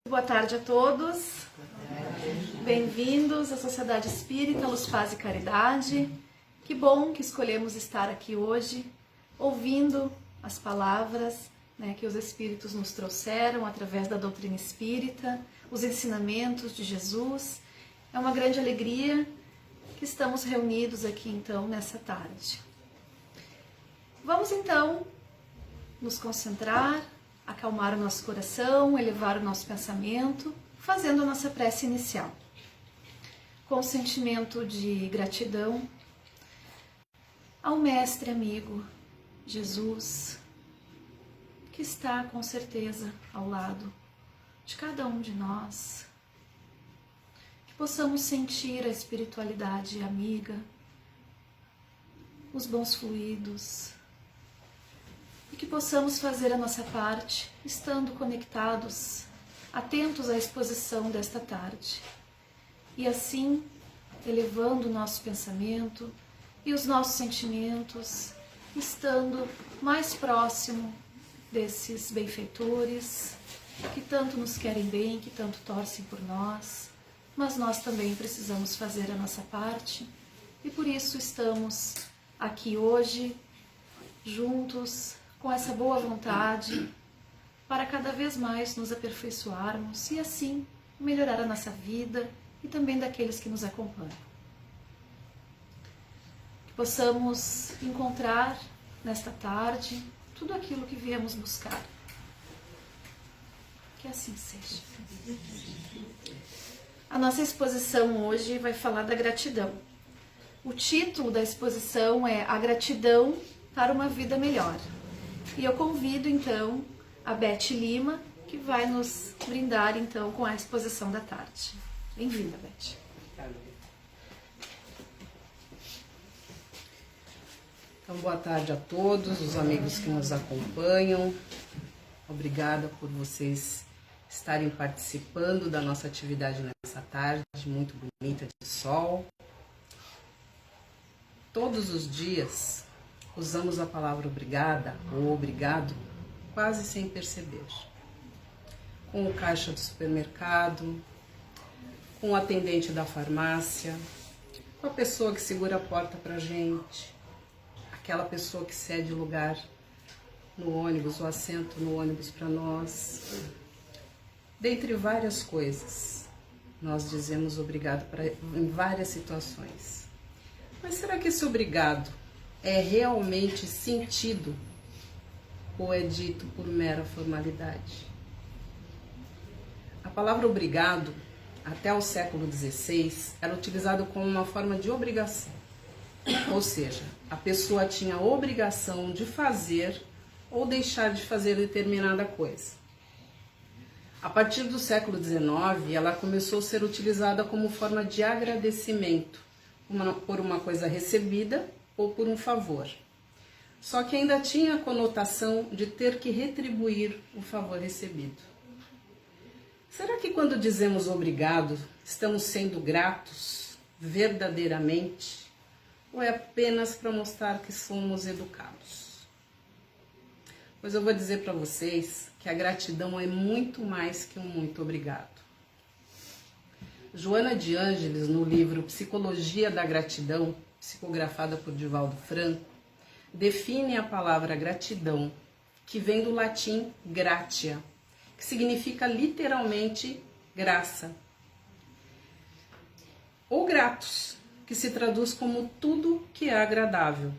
Boa tarde a todos, bem-vindos à Sociedade Espírita Luz, Paz e Caridade. Que bom que escolhemos estar aqui hoje, ouvindo as palavras que os Espíritos nos trouxeram através da doutrina espírita, os ensinamentos de Jesus. É uma grande alegria que estamos reunidos aqui então nessa tarde. Vamos então nos concentrar, acalmar o nosso coração, elevar o nosso pensamento, fazendo a nossa prece inicial. Com sentimento de gratidão ao Mestre amigo, Jesus, que está com certeza ao lado de cada um de nós. Que possamos sentir a espiritualidade amiga, os bons fluidos, e que possamos fazer a nossa parte, estando conectados, atentos à exposição desta tarde. E assim, elevando o nosso pensamento e os nossos sentimentos, estando mais próximo desses benfeitores, que tanto nos querem bem, que tanto torcem por nós, mas nós também precisamos fazer a nossa parte, e por isso estamos aqui hoje, juntos, com essa boa vontade, para cada vez mais nos aperfeiçoarmos e assim melhorar a nossa vida e também daqueles que nos acompanham. Que possamos encontrar nesta tarde tudo aquilo que viemos buscar. Que assim seja. A nossa exposição hoje vai falar da gratidão. O título da exposição é A Gratidão para uma Vida Melhor. E eu convido, então, a Beth Lima, que vai nos brindar, então, com a exposição da tarde. Bem-vinda, Beth. Então, boa tarde a todos, os amigos que nos acompanham. Obrigada por vocês estarem participando da nossa atividade nessa tarde, muito bonita de sol. Todos os dias usamos a palavra obrigada ou obrigado quase sem perceber. Com o caixa do supermercado, com o atendente da farmácia, com a pessoa que segura a porta pra gente, aquela pessoa que cede o lugar no ônibus, o assento no ônibus para nós. Dentre várias coisas, nós dizemos obrigado em várias situações. Mas será que esse obrigado é realmente sentido ou é dito por mera formalidade? A palavra obrigado, até o século XVI, era utilizada como uma forma de obrigação. Ou seja, a pessoa tinha a obrigação de fazer ou deixar de fazer determinada coisa. A partir do século XIX, ela começou a ser utilizada como forma de agradecimento por uma coisa recebida ou por um favor. Só que ainda tinha a conotação de ter que retribuir o favor recebido. Será que quando dizemos obrigado, estamos sendo gratos verdadeiramente? Ou é apenas para mostrar que somos educados? Pois eu vou dizer para vocês que a gratidão é muito mais que um muito obrigado. Joana de Ângeles, no livro Psicologia da Gratidão, psicografada por Divaldo Franco, define a palavra gratidão, que vem do latim gratia, que significa literalmente graça. Ou gratus, que se traduz como tudo que é agradável.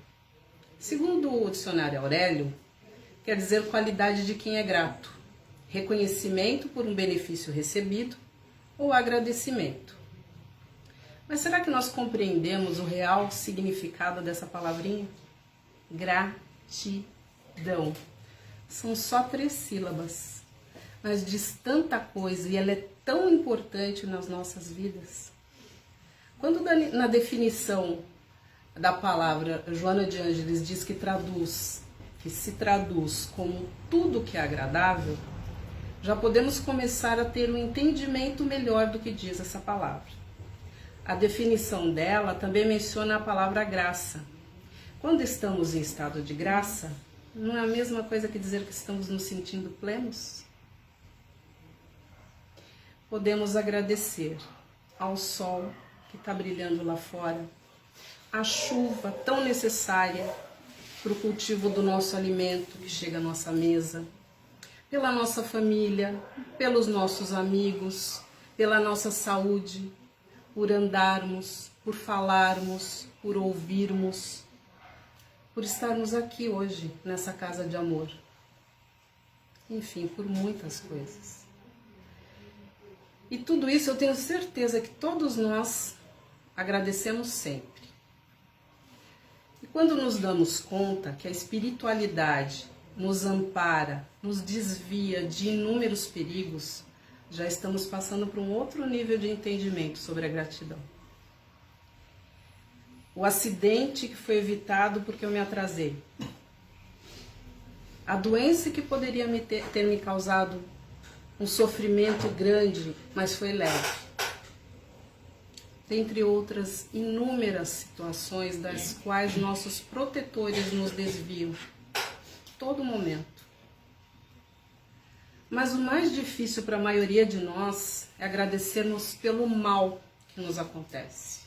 Segundo o dicionário Aurélio, quer dizer qualidade de quem é grato, reconhecimento por um benefício recebido ou agradecimento. Mas será que nós compreendemos o real significado dessa palavrinha? Gratidão. São só 3 sílabas, mas diz tanta coisa e ela é tão importante nas nossas vidas. Quando na definição da palavra Joana de Ângeles diz que se traduz como tudo que é agradável, já podemos começar a ter um entendimento melhor do que diz essa palavra. A definição dela também menciona a palavra graça. Quando estamos em estado de graça, não é a mesma coisa que dizer que estamos nos sentindo plenos? podemos agradecer ao sol que está brilhando lá fora, à chuva tão necessária para o cultivo do nosso alimento que chega à nossa mesa, pela nossa família, pelos nossos amigos, pela nossa saúde, por andarmos, por falarmos, por ouvirmos, por estarmos aqui hoje nessa casa de amor. Enfim, por muitas coisas. E tudo isso eu tenho certeza que todos nós agradecemos sempre. E quando nos damos conta que a espiritualidade nos ampara, nos desvia de inúmeros perigos, já estamos passando por um outro nível de entendimento sobre a gratidão. O acidente que foi evitado porque eu me atrasei. A doença que poderia ter me causado um sofrimento grande, mas foi leve. Dentre outras inúmeras situações das quais nossos protetores nos desviam todo momento. Mas o mais difícil para a maioria de nós é agradecermos pelo mal que nos acontece.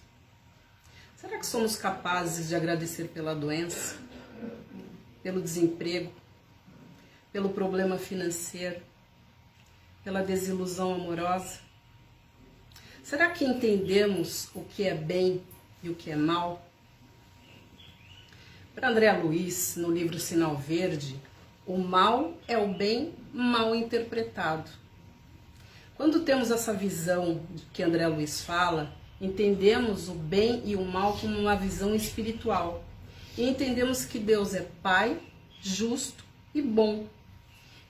Será que somos capazes de agradecer pela doença, pelo desemprego, pelo problema financeiro, pela desilusão amorosa? Será que entendemos o que é bem e o que é mal? Para André Luiz, no livro Sinal Verde, o mal é o bem mal interpretado. Quando temos essa visão que André Luiz fala, entendemos o bem e o mal como uma visão espiritual. E entendemos que Deus é Pai, justo e bom.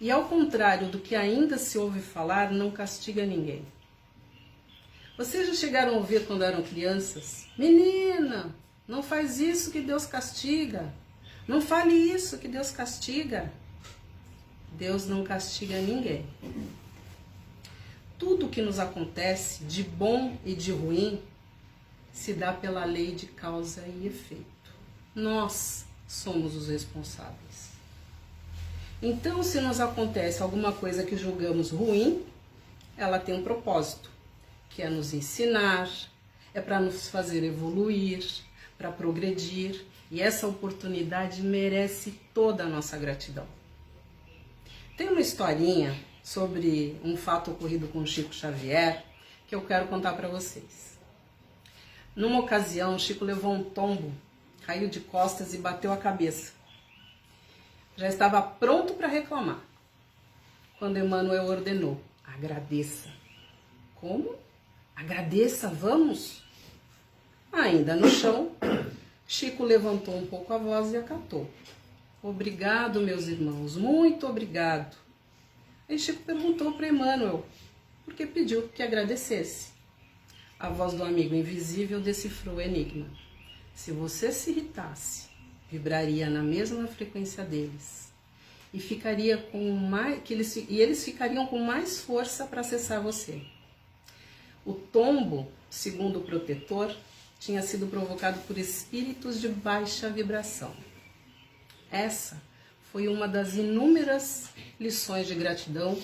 E ao contrário do que ainda se ouve falar, não castiga ninguém. Vocês já chegaram a ouvir quando eram crianças? Menina, não faz isso que Deus castiga. Não fale isso que Deus castiga. Deus não castiga ninguém. Tudo que nos acontece, de bom e de ruim, se dá pela lei de causa e efeito. Nós somos os responsáveis. Então, se nos acontece alguma coisa que julgamos ruim, ela tem um propósito, que é nos ensinar, é para nos fazer evoluir, para progredir, e essa oportunidade merece toda a nossa gratidão. Tem uma historinha sobre um fato ocorrido com Chico Xavier que eu quero contar para vocês. Numa ocasião, Chico levou um tombo, caiu de costas e bateu a cabeça. Já estava pronto para reclamar, quando Emmanuel ordenou: agradeça. Como? Agradeça, vamos? Ainda no chão, Chico levantou um pouco a voz e acatou. Obrigado, meus irmãos, muito obrigado. Aí Chico perguntou para Emmanuel, porque pediu que agradecesse. A voz do amigo invisível decifrou o enigma. Se você se irritasse, vibraria na mesma frequência deles e eles ficariam com mais força para acessar você. O tombo, segundo o protetor, tinha sido provocado por espíritos de baixa vibração. Essa foi uma das inúmeras lições de gratidão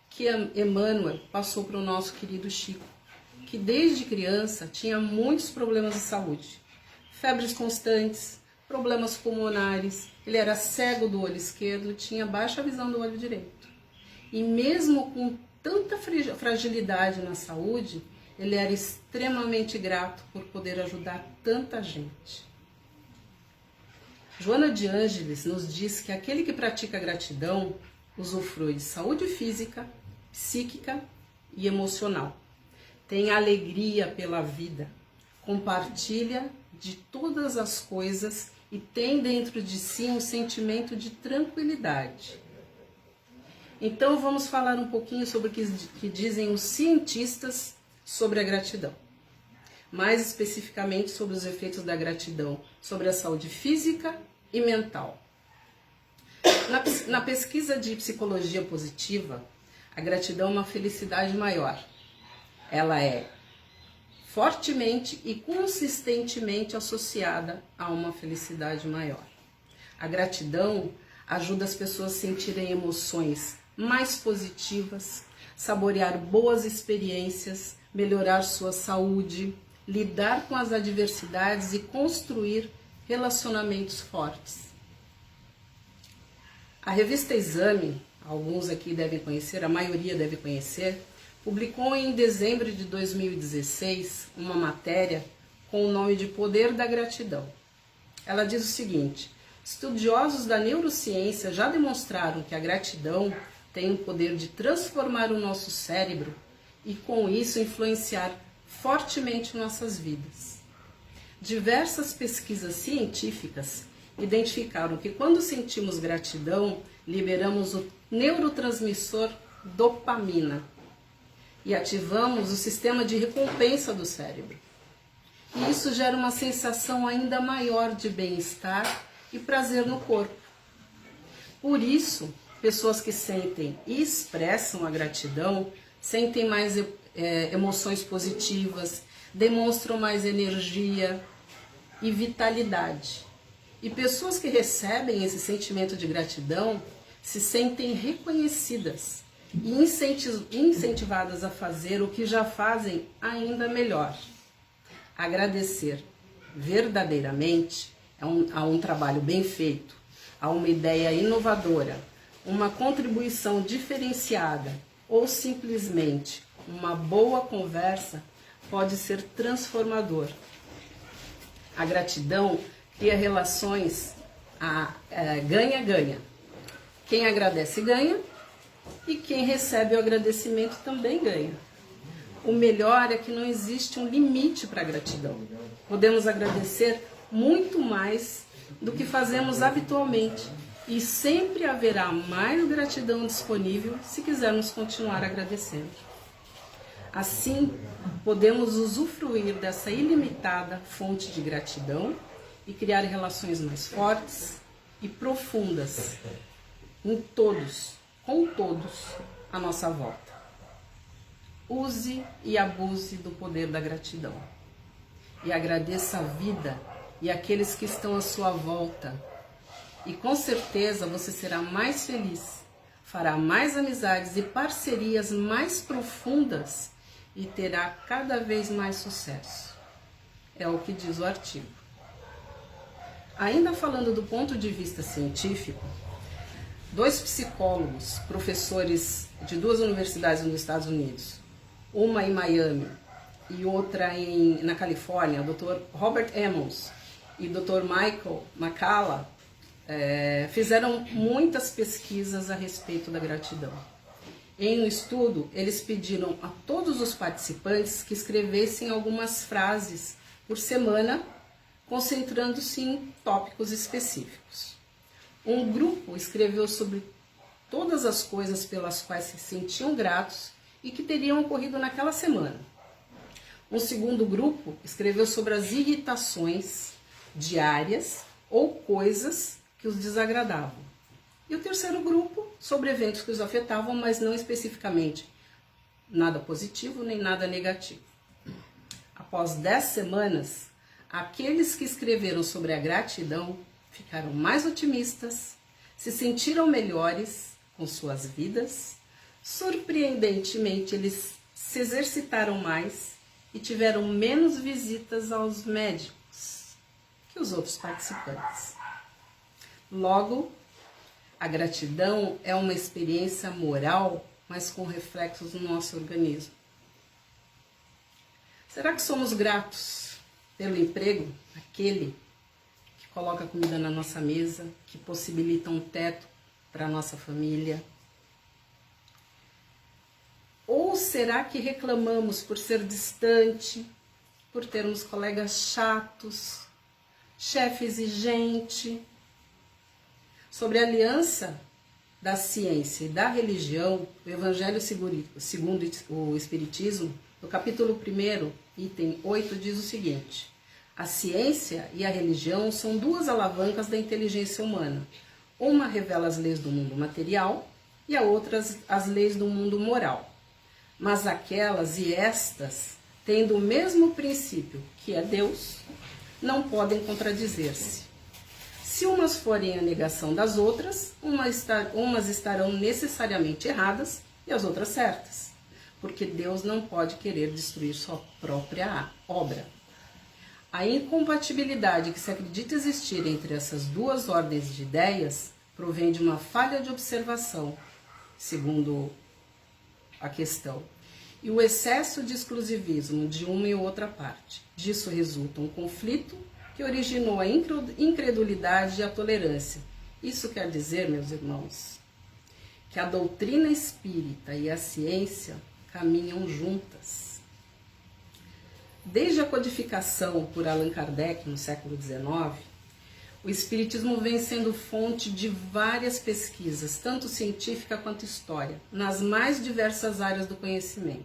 que Emmanuel passou para o nosso querido Chico, que desde criança tinha muitos problemas de saúde, febres constantes, problemas pulmonares, ele era cego do olho esquerdo, tinha baixa visão do olho direito. E mesmo com tanta fragilidade na saúde, ele era extremamente grato por poder ajudar tanta gente. Joana de Ângeles nos diz que aquele que pratica gratidão usufrui de saúde física, psíquica e emocional. Tem alegria pela vida, compartilha de todas as coisas e tem dentro de si um sentimento de tranquilidade. Então vamos falar um pouquinho sobre o que dizem os cientistas sobre a gratidão. Mais especificamente sobre os efeitos da gratidão sobre a saúde física e mental. Na pesquisa de psicologia positiva, a gratidão é uma felicidade maior. Ela é fortemente e consistentemente associada a uma felicidade maior. A gratidão ajuda as pessoas a sentirem emoções mais positivas, saborear boas experiências, melhorar sua saúde, lidar com as adversidades e construir relacionamentos fortes. A revista Exame, alguns aqui devem conhecer, a maioria deve conhecer, publicou em dezembro de 2016 uma matéria com o nome de Poder da Gratidão. Ela diz o seguinte: estudiosos da neurociência já demonstraram que a gratidão tem o poder de transformar o nosso cérebro e, com isso, influenciar fortemente nossas vidas. Diversas pesquisas científicas identificaram que quando sentimos gratidão, liberamos o neurotransmissor dopamina e ativamos o sistema de recompensa do cérebro. E isso gera uma sensação ainda maior de bem-estar e prazer no corpo. Por isso, pessoas que sentem e expressam a gratidão sentem mais emoções positivas, demonstram mais energia e vitalidade. E pessoas que recebem esse sentimento de gratidão se sentem reconhecidas e incentivadas a fazer o que já fazem ainda melhor. Agradecer verdadeiramente a um trabalho bem feito, a uma ideia inovadora, uma contribuição diferenciada ou simplesmente uma boa conversa pode ser transformador. A gratidão cria relações ganha-ganha. Quem agradece ganha e quem recebe o agradecimento também ganha. O melhor é que não existe um limite para a gratidão. Podemos agradecer muito mais do que fazemos habitualmente e sempre haverá mais gratidão disponível se quisermos continuar agradecendo. Assim, podemos usufruir dessa ilimitada fonte de gratidão e criar relações mais fortes e profundas com todos à nossa volta. Use e abuse do poder da gratidão. E agradeça a vida e aqueles que estão à sua volta. E com certeza você será mais feliz, fará mais amizades e parcerias mais profundas e terá cada vez mais sucesso. É o que diz o artigo. Ainda falando do ponto de vista científico, 2 psicólogos, professores de 2 universidades nos Estados Unidos, uma em Miami e outra na Califórnia, o Dr. Robert Emmons e o Dr. Michael McCullough, fizeram muitas pesquisas a respeito da gratidão. Em um estudo, eles pediram a todos os participantes que escrevessem algumas frases por semana, concentrando-se em tópicos específicos. Um grupo escreveu sobre todas as coisas pelas quais se sentiam gratos e que teriam ocorrido naquela semana. Um segundo grupo escreveu sobre as irritações diárias ou coisas que os desagradavam. E o terceiro grupo sobre eventos que os afetavam, mas não especificamente nada positivo nem nada negativo. Após 10 semanas, aqueles que escreveram sobre a gratidão ficaram mais otimistas, se sentiram melhores com suas vidas. Surpreendentemente, eles se exercitaram mais e tiveram menos visitas aos médicos que os outros participantes. Logo, a gratidão é uma experiência moral, mas com reflexos no nosso organismo. Será que somos gratos pelo emprego, aquele que coloca comida na nossa mesa, que possibilita um teto para a nossa família? Ou será que reclamamos por ser distante, por termos colegas chatos, chefe exigente? Sobre a aliança da ciência e da religião, o Evangelho segundo o Espiritismo, no capítulo 1, item 8, diz o seguinte: a ciência e a religião são 2 alavancas da inteligência humana. Uma revela as leis do mundo material e a outra as leis do mundo moral. Mas aquelas e estas, tendo o mesmo princípio, que é Deus, não podem contradizer-se. Se umas forem a negação das outras, umas estarão necessariamente erradas e as outras certas. porque Deus não pode querer destruir sua própria obra. A incompatibilidade que se acredita existir entre essas duas ordens de ideias provém de uma falha de observação, segundo a questão, e o excesso de exclusivismo de uma e outra parte. Disso resulta um conflito que originou a incredulidade e a tolerância. Isso quer dizer, meus irmãos, que a doutrina espírita e a ciência caminham juntas. Desde a codificação por Allan Kardec no século XIX, o Espiritismo vem sendo fonte de várias pesquisas, tanto científica quanto história, nas mais diversas áreas do conhecimento.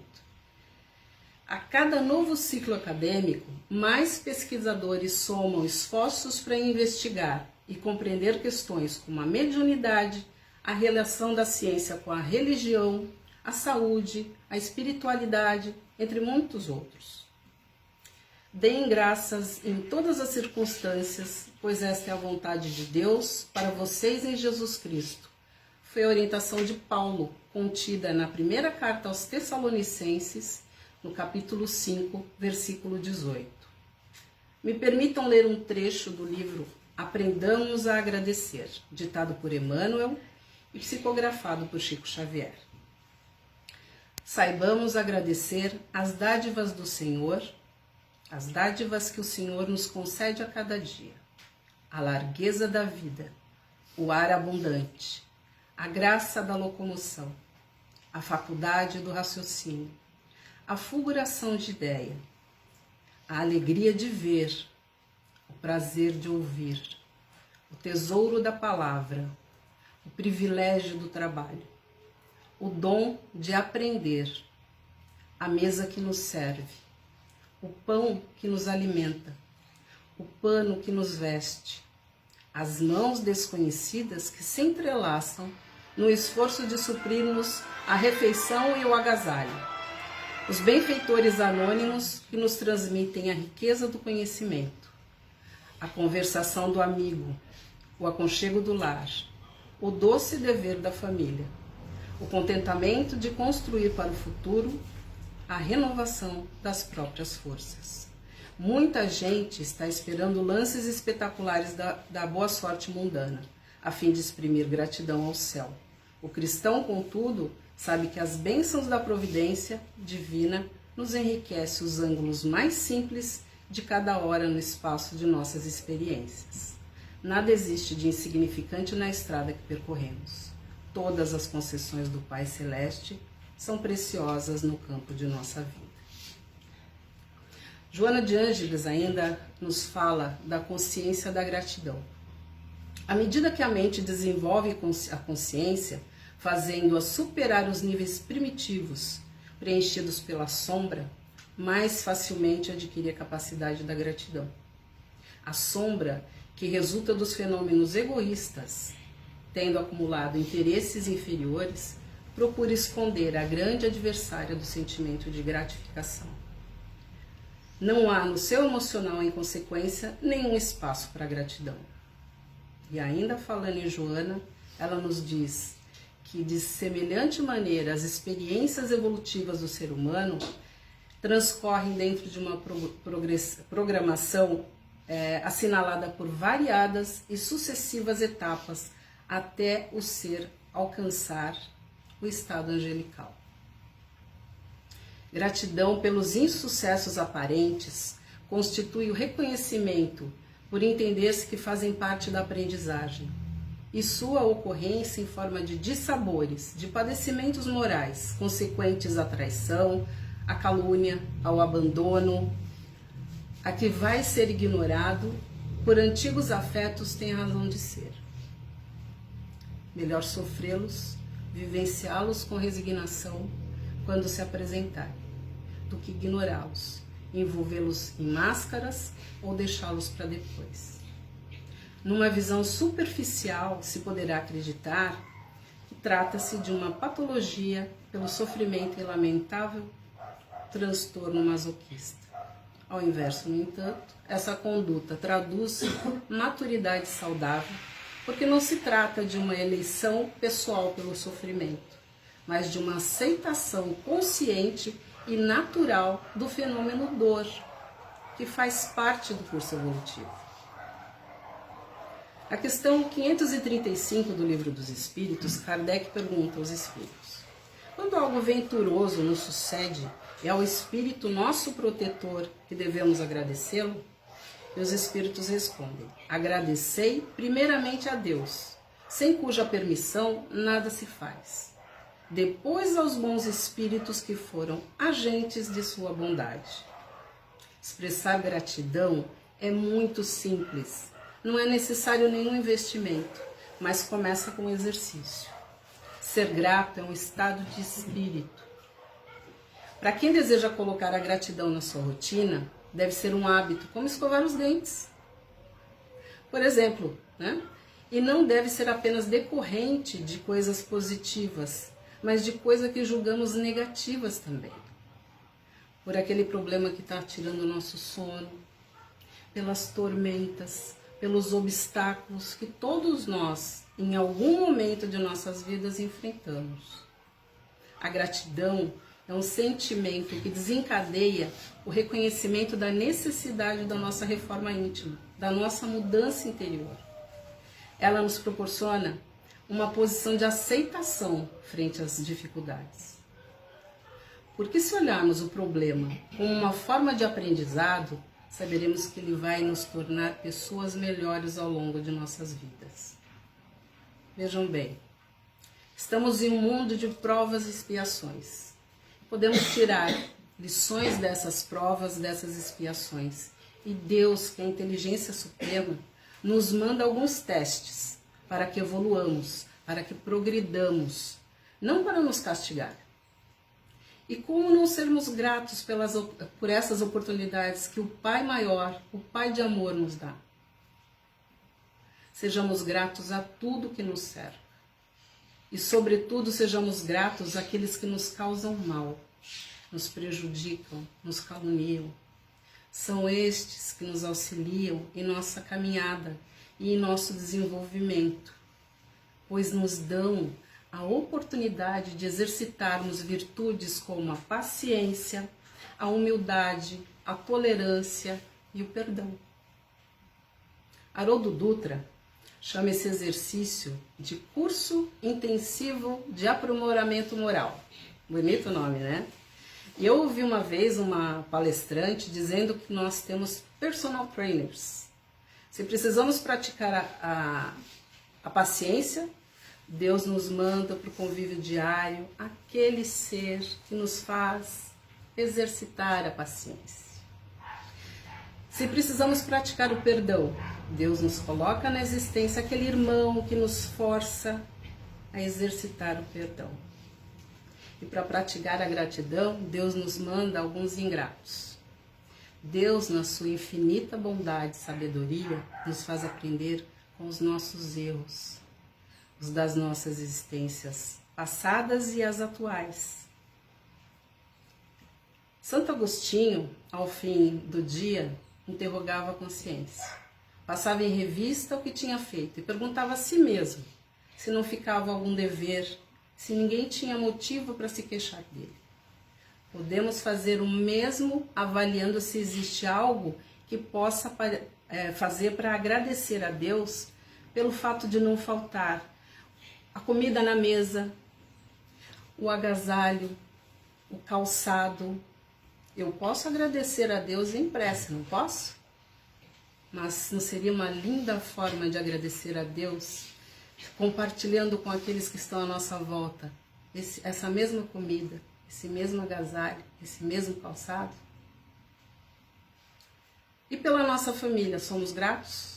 A cada novo ciclo acadêmico, mais pesquisadores somam esforços para investigar e compreender questões como a mediunidade, a relação da ciência com a religião, a saúde, a espiritualidade, entre muitos outros. Deem graças em todas as circunstâncias, pois esta é a vontade de Deus para vocês em Jesus Cristo. Foi a orientação de Paulo, contida na primeira carta aos Tessalonicenses, no capítulo 5, versículo 18. Me permitam ler um trecho do livro Aprendamos a Agradecer, ditado por Emmanuel e psicografado por Chico Xavier. Saibamos agradecer as dádivas do Senhor, as dádivas que o Senhor nos concede a cada dia, a largueza da vida, o ar abundante, a graça da locomoção, a faculdade do raciocínio, a fulguração de ideia, a alegria de ver, o prazer de ouvir, o tesouro da palavra, o privilégio do trabalho, o dom de aprender, a mesa que nos serve, o pão que nos alimenta, o pano que nos veste, as mãos desconhecidas que se entrelaçam no esforço de suprirmos a refeição e o agasalho, os benfeitores anônimos que nos transmitem a riqueza do conhecimento, a conversação do amigo, o aconchego do lar, o doce dever da família, o contentamento de construir para o futuro a renovação das próprias forças. Muita gente está esperando lances espetaculares da boa sorte mundana, a fim de exprimir gratidão ao céu. O cristão, contudo, sabe que as bênçãos da providência divina nos enriquece os ângulos mais simples de cada hora no espaço de nossas experiências. Nada existe de insignificante na estrada que percorremos. Todas as concessões do Pai Celeste são preciosas no campo de nossa vida. Joana de Ângeles ainda nos fala da consciência da gratidão. À medida que a mente desenvolve a consciência, fazendo-a superar os níveis primitivos, preenchidos pela sombra, mais facilmente adquire a capacidade da gratidão. A sombra, que resulta dos fenômenos egoístas, tendo acumulado interesses inferiores, procura esconder a grande adversária do sentimento de gratificação. Não há no seu emocional, em consequência, nenhum espaço para gratidão. E ainda falando em Joana, ela nos diz que, de semelhante maneira, as experiências evolutivas do ser humano transcorrem dentro de uma programação assinalada por variadas e sucessivas etapas até o ser alcançar o estado angelical. Gratidão pelos insucessos aparentes constitui o reconhecimento por entender-se que fazem parte da aprendizagem, e sua ocorrência em forma de dissabores, de padecimentos morais, consequentes à traição, à calúnia, ao abandono, a que vai ser ignorado por antigos afetos tem razão de ser. Melhor sofrê-los, vivenciá-los com resignação quando se apresentarem, do que ignorá-los, envolvê-los em máscaras ou deixá-los para depois. Numa visão superficial, se poderá acreditar que trata-se de uma patologia pelo sofrimento e lamentável transtorno masoquista. Ao inverso, no entanto, essa conduta traduz maturidade saudável, porque não se trata de uma eleição pessoal pelo sofrimento, mas de uma aceitação consciente e natural do fenômeno dor, que faz parte do curso evolutivo. A questão 535 do Livro dos Espíritos, Kardec pergunta aos espíritos: quando algo venturoso nos sucede, é ao espírito nosso protetor que devemos agradecê-lo? E os espíritos respondem: agradecei primeiramente a Deus, sem cuja permissão nada se faz. Depois aos bons espíritos que foram agentes de sua bondade. Expressar gratidão é muito simples. Não é necessário nenhum investimento, mas começa com o exercício. Ser grato é um estado de espírito. Para quem deseja colocar a gratidão na sua rotina, deve ser um hábito, como escovar os dentes. Por exemplo, né? E não deve ser apenas decorrente de coisas positivas, mas de coisas que julgamos negativas também. Por aquele problema que está tirando o nosso sono, pelas tormentas, pelos obstáculos que todos nós, em algum momento de nossas vidas, enfrentamos. A gratidão é um sentimento que desencadeia o reconhecimento da necessidade da nossa reforma íntima, da nossa mudança interior. Ela nos proporciona uma posição de aceitação frente às dificuldades. Porque se olharmos o problema como uma forma de aprendizado, saberemos que ele vai nos tornar pessoas melhores ao longo de nossas vidas. Vejam bem, estamos em um mundo de provas e expiações. Podemos tirar lições dessas provas, dessas expiações. E Deus, que é a inteligência suprema, nos manda alguns testes para que evoluamos, para que progridamos, não para nos castigar. E como não sermos gratos por essas oportunidades que o Pai maior, o Pai de amor nos dá? Sejamos gratos a tudo que nos cerca. E, sobretudo, sejamos gratos àqueles que nos causam mal, nos prejudicam, nos caluniam. São estes que nos auxiliam em nossa caminhada e em nosso desenvolvimento, pois nos dão a oportunidade de exercitarmos virtudes como a paciência, a humildade, a tolerância e o perdão. Haroldo Dutra chama esse exercício de curso intensivo de aprimoramento moral. Bonito nome, né? E eu ouvi uma vez uma palestrante dizendo que nós temos personal trainers. Se precisamos praticar a paciência, Deus nos manda para o convívio diário aquele ser que nos faz exercitar a paciência. Se precisamos praticar o perdão, Deus nos coloca na existência aquele irmão que nos força a exercitar o perdão. E para praticar a gratidão, Deus nos manda alguns ingratos. Deus, na sua infinita bondade e sabedoria, nos faz aprender com os nossos erros, os das nossas existências passadas e as atuais. Santo Agostinho, ao fim do dia, interrogava a consciência. Passava em revista o que tinha feito e perguntava a si mesmo se não ficava algum dever, se ninguém tinha motivo para se queixar dele. Podemos fazer o mesmo avaliando se existe algo que possa fazer para agradecer a Deus pelo fato de não faltar a comida na mesa, o agasalho, o calçado. Eu posso agradecer a Deus em prece, não posso? Mas não seria uma linda forma de agradecer a Deus, compartilhando com aqueles que estão à nossa volta essa mesma comida, esse mesmo agasalho, esse mesmo calçado? E pela nossa família, somos gratos?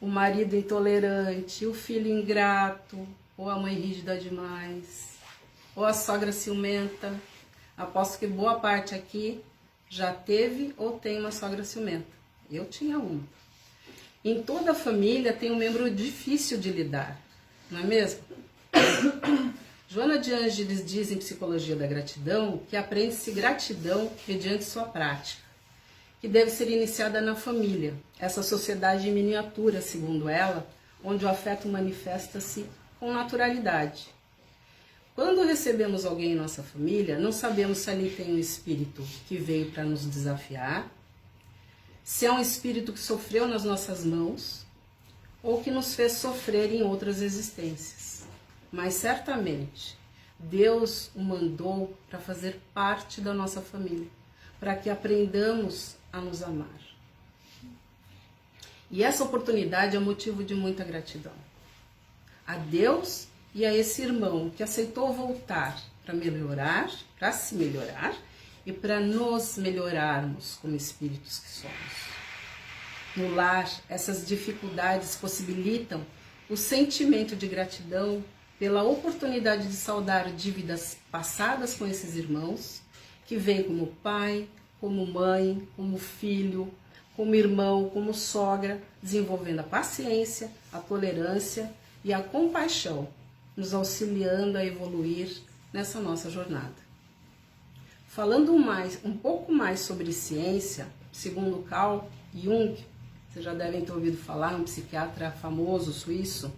O marido intolerante, o filho ingrato, ou a mãe rígida demais, ou a sogra ciumenta. Aposto que boa parte aqui já teve ou tem uma sogra ciumenta. Eu tinha uma. Em toda a família tem um membro difícil de lidar, não é mesmo? Joana de Ângeles diz em Psicologia da Gratidão que aprende-se gratidão mediante sua prática, que deve ser iniciada na família, essa sociedade em miniatura, segundo ela, onde o afeto manifesta-se com naturalidade. Quando recebemos alguém em nossa família, não sabemos se ali tem um espírito que veio para nos desafiar, se é um espírito que sofreu nas nossas mãos ou que nos fez sofrer em outras existências. Mas certamente Deus o mandou para fazer parte da nossa família, para que aprendamos a nos amar. E essa oportunidade é motivo de muita gratidão a Deus e a esse irmão que aceitou voltar para melhorar, para se melhorar e para nos melhorarmos como espíritos que somos. No lar, essas dificuldades possibilitam o sentimento de gratidão pela oportunidade de saldar dívidas passadas com esses irmãos, que vêm como pai, como mãe, como filho, como irmão, como sogra, desenvolvendo a paciência, a tolerância e a compaixão, nos auxiliando a evoluir nessa nossa jornada. Falando um pouco mais sobre ciência, segundo Carl Jung, vocês já devem ter ouvido falar, um psiquiatra famoso suíço,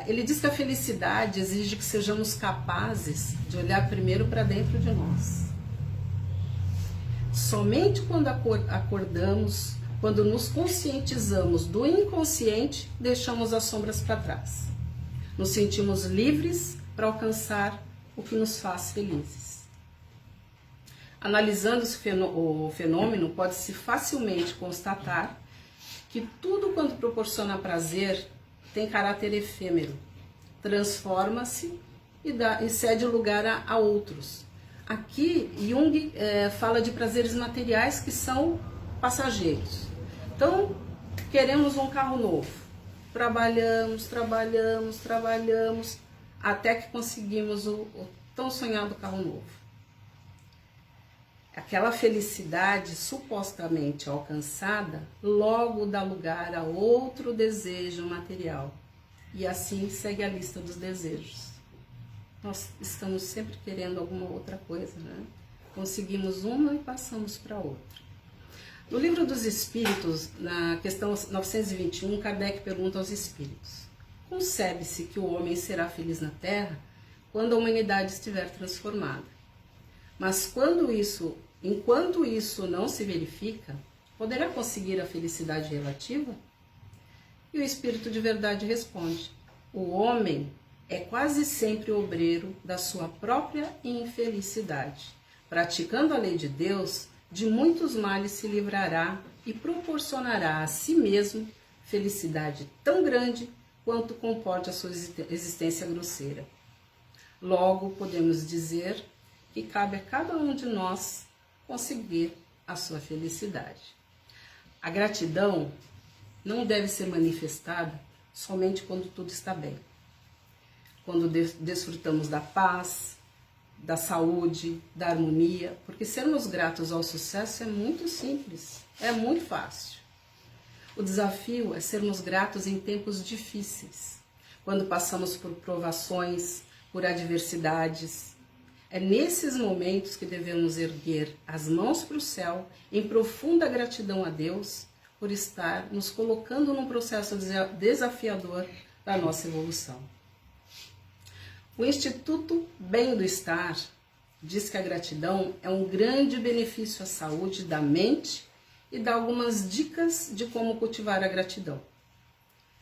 ele diz que a felicidade exige que sejamos capazes de olhar primeiro para dentro de nós. Somente quando acordamos, quando nos conscientizamos do inconsciente, deixamos as sombras para trás. Nos sentimos livres para alcançar o que nos faz felizes. Analisando o fenômeno, pode-se facilmente constatar que tudo quanto proporciona prazer tem caráter efêmero, transforma-se e cede lugar a outros. Aqui, Jung fala de prazeres materiais que são passageiros. Então, queremos um carro novo. Trabalhamos, até que conseguimos o tão sonhado carro novo. Aquela felicidade supostamente alcançada logo dá lugar a outro desejo material. E assim segue a lista dos desejos. Nós estamos sempre querendo alguma outra coisa, né? Conseguimos uma e passamos para outra. No Livro dos Espíritos, na questão 921, Kardec pergunta aos espíritos: concebe-se que o homem será feliz na Terra quando a humanidade estiver transformada. Mas enquanto isso não se verifica, poderá conseguir a felicidade relativa? E o Espírito de Verdade responde: o homem é quase sempre obreiro da sua própria infelicidade. Praticando a lei de Deus, de muitos males se livrará e proporcionará a si mesmo felicidade tão grande quanto comporte a sua existência grosseira. Logo, podemos dizer que cabe a cada um de nós conseguir a sua felicidade. A gratidão não deve ser manifestada somente quando tudo está bem. Quando desfrutamos da paz, da saúde, da harmonia, porque sermos gratos ao sucesso é muito simples, é muito fácil. O desafio é sermos gratos em tempos difíceis, quando passamos por provações, por adversidades. É nesses momentos que devemos erguer as mãos para o céu em profunda gratidão a Deus por estar nos colocando num processo desafiador da nossa evolução. O Instituto Bem do Estar diz que a gratidão é um grande benefício à saúde da mente e dá algumas dicas de como cultivar a gratidão.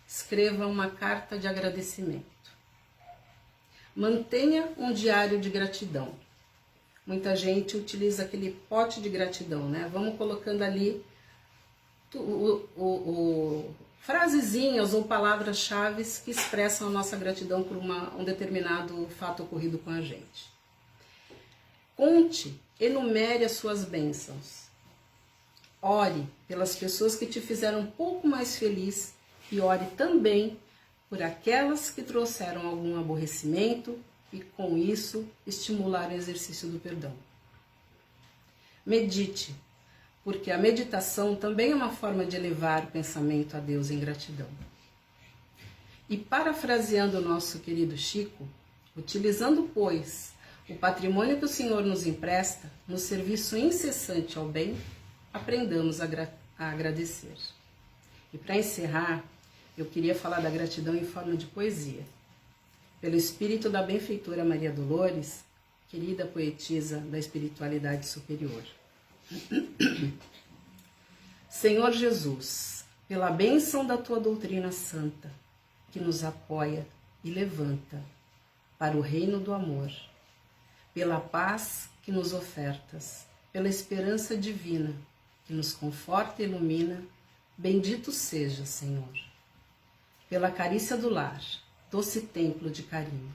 Escreva uma carta de agradecimento. Mantenha um diário de gratidão. Muita gente utiliza aquele pote de gratidão, né? Vamos colocando ali frasezinhas ou palavras-chave que expressam a nossa gratidão por um determinado fato ocorrido com a gente. Conte, enumere as suas bênçãos. Ore pelas pessoas que te fizeram um pouco mais feliz e ore também por aquelas que trouxeram algum aborrecimento e, com isso, estimular o exercício do perdão. Medite, porque a meditação também é uma forma de elevar o pensamento a Deus em gratidão. E parafraseando o nosso querido Chico, utilizando, pois, o patrimônio que o Senhor nos empresta, no serviço incessante ao bem, aprendamos a agradecer. E para encerrar, eu queria falar da gratidão em forma de poesia. pelo espírito da benfeitora Maria Dolores, querida poetisa da espiritualidade superior. Senhor Jesus, pela bênção da tua doutrina santa, que nos apoia e levanta para o reino do amor, pela paz que nos ofertas, pela esperança divina que nos conforta e ilumina, bendito seja, Senhor. Pela carícia do lar, doce templo de carinho,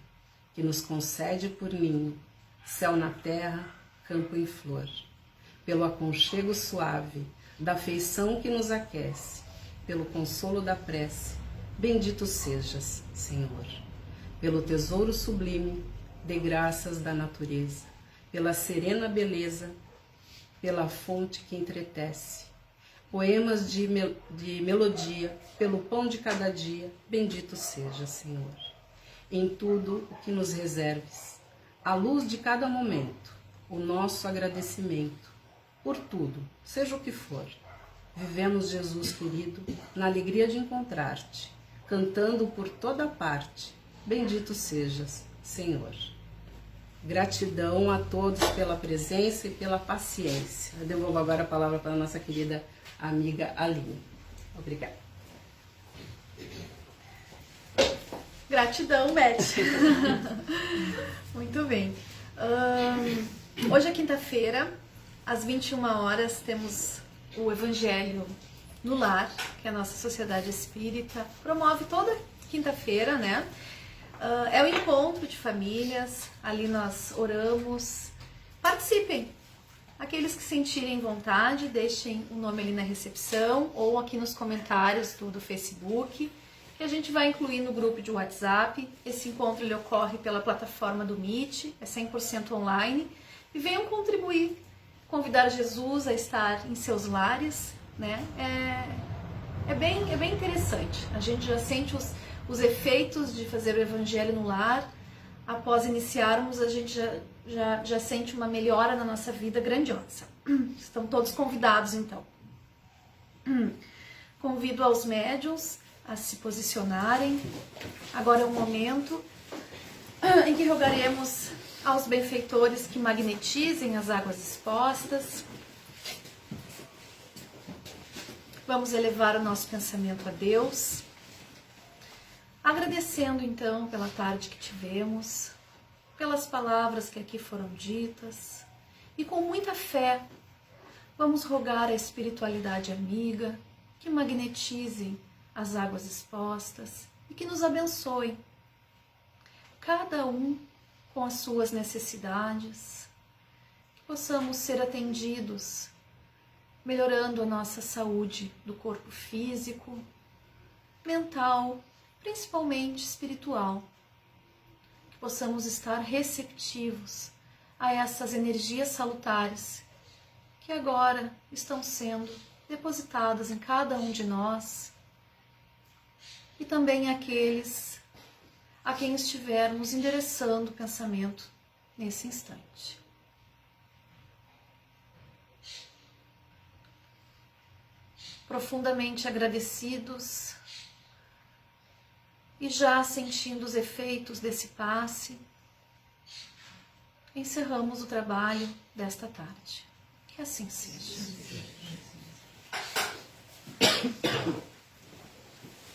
que nos concede por ninho, céu na terra, campo em flor, pelo aconchego suave da afeição que nos aquece, pelo consolo da prece, bendito sejas, Senhor. Pelo tesouro sublime de graças da natureza, pela serena beleza, pela fonte que entretece, poemas de melodia, pelo pão de cada dia, bendito seja, Senhor. Em tudo o que nos reserves, à luz de cada momento, o nosso agradecimento, por tudo, seja o que for. Vivemos, Jesus querido, na alegria de encontrar-te, cantando por toda parte, bendito sejas, Senhor. Gratidão a todos pela presença e pela paciência. Eu devolvo agora a palavra para a nossa querida amiga Aline. Obrigada. Gratidão, Beth. Muito bem. Hoje é quinta-feira, às 21 horas, temos o Evangelho no Lar, que a nossa Sociedade Espírita promove toda quinta-feira, né? É o encontro de famílias, ali nós oramos. Participem! Aqueles que sentirem vontade, deixem o nome ali na recepção ou aqui nos comentários do Facebook, que a gente vai incluir no grupo de WhatsApp. Esse encontro ele ocorre pela plataforma do Meet, é 100% online. E venham contribuir, convidar Jesus a estar em seus lares, né? É bem interessante. A gente já sente os efeitos de fazer o Evangelho no lar. Após iniciarmos, a gente já sente uma melhora na nossa vida grandiosa. Estão todos convidados, então. Convido aos médiuns a se posicionarem. Agora é o momento em que rogaremos aos benfeitores que magnetizem as águas expostas. Vamos elevar o nosso pensamento a Deus, agradecendo então pela tarde que tivemos, pelas palavras que aqui foram ditas, e com muita fé vamos rogar à espiritualidade amiga que magnetize as águas expostas e que nos abençoe, cada um com as suas necessidades, que possamos ser atendidos, melhorando a nossa saúde do corpo físico, mental, principalmente espiritual, que possamos estar receptivos a essas energias salutares que agora estão sendo depositadas em cada um de nós e também aqueles a quem estivermos endereçando o pensamento nesse instante. Profundamente agradecidos e já sentindo os efeitos desse passe, encerramos o trabalho desta tarde. Que assim seja.